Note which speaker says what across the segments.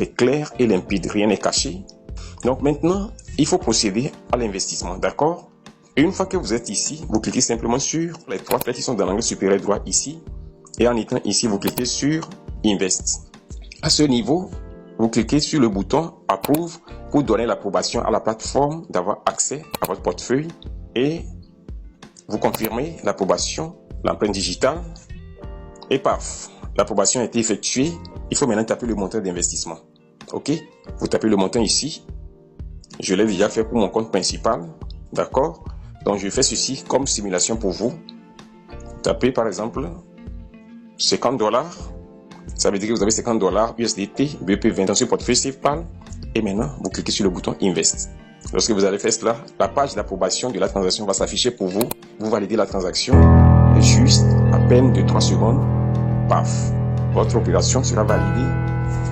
Speaker 1: C'est clair et limpide, rien n'est caché. Donc maintenant, il faut procéder à l'investissement, d'accord? Et une fois que vous êtes ici, vous cliquez simplement sur les trois flèches qui sont dans l'angle supérieur droit ici. Et en étant ici, vous cliquez sur Invest. À ce niveau, vous cliquez sur le bouton Approve pour donner l'approbation à la plateforme d'avoir accès à votre portefeuille. Et vous confirmez l'approbation, l'empreinte digitale. Et paf, l'approbation a été effectuée. Il faut maintenant taper le montant d'investissement. Ok? Vous tapez le montant ici. Je l'ai déjà fait pour mon compte principal. D'accord? Donc je fais ceci comme simulation pour vous. Tapez par exemple $50. Ça veut dire que vous avez $50 USDT BP20 dans ce portefeuille SafePal. Et maintenant, vous cliquez sur le bouton Invest. Lorsque vous allez faire cela, la page d'approbation de la transaction va s'afficher pour vous. Vous validez la transaction juste à peine de 3 secondes. Paf! Votre opération sera validée.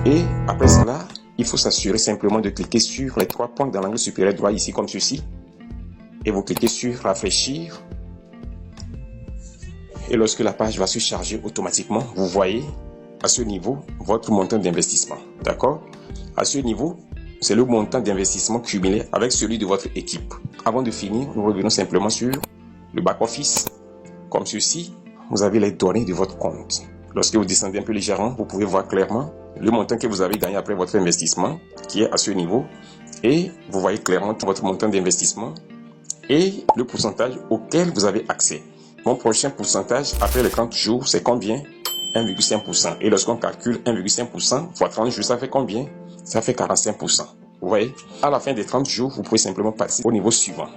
Speaker 1: Et après cela, il faut s'assurer simplement de cliquer sur les trois points dans l'angle supérieur droit ici comme ceci. Et vous cliquez sur rafraîchir. Et lorsque la page va se charger automatiquement, vous voyez à ce niveau votre montant d'investissement. D'accord? À ce niveau, c'est le montant d'investissement cumulé avec celui de votre équipe. Avant de finir, nous revenons simplement sur le back-office. Comme ceci, vous avez les données de votre compte. Lorsque vous descendez un peu légèrement, vous pouvez voir clairement le montant que vous avez gagné après votre investissement, qui est à ce niveau. Et vous voyez clairement votre montant d'investissement et le pourcentage auquel vous avez accès. Mon prochain pourcentage après les 30 jours, c'est combien? 1,5%. Et lorsqu'on calcule 1,5% fois 30 jours, ça fait combien? Ça fait 45%. Vous voyez? À la fin des 30 jours, vous pouvez simplement passer au niveau suivant.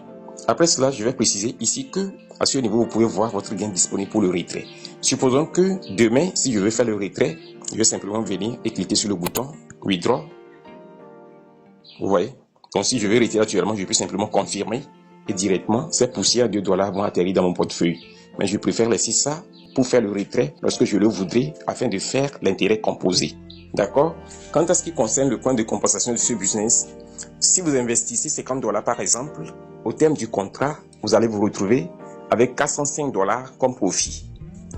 Speaker 1: Après cela, je vais préciser ici que à ce niveau, vous pouvez voir votre gain disponible pour le retrait. Supposons que demain, si je veux faire le retrait, je vais simplement venir et cliquer sur le bouton Withdraw. Vous voyez? Donc si je veux retirer actuellement, je peux simplement confirmer et directement, ces poussières de $2 vont atterrir dans mon portefeuille. Mais je préfère laisser ça pour faire le retrait lorsque je le voudrais afin de faire l'intérêt composé. D'accord? Quant à ce qui concerne le point de compensation de ce business, si vous investissez $50 par exemple, au terme du contrat, vous allez vous retrouver avec $405 comme profit.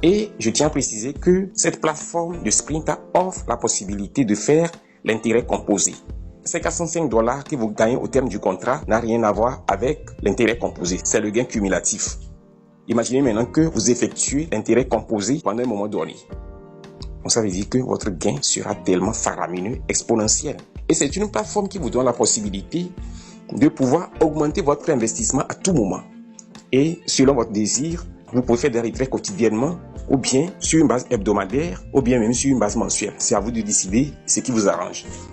Speaker 1: Et je tiens à préciser que cette plateforme de Sprinta offre la possibilité de faire l'intérêt composé. Ces $405 que vous gagnez au terme du contrat n'a rien à voir avec l'intérêt composé. C'est le gain cumulatif. Imaginez maintenant que vous effectuez l'intérêt composé pendant un moment donné. Donc ça veut dire que votre gain sera tellement faramineux, exponentiel. Et c'est une plateforme qui vous donne la possibilité de pouvoir augmenter votre investissement à tout moment. Et selon votre désir, vous pouvez faire des retraits quotidiennement, ou bien sur une base hebdomadaire, ou bien même sur une base mensuelle. C'est à vous de décider ce qui vous arrange.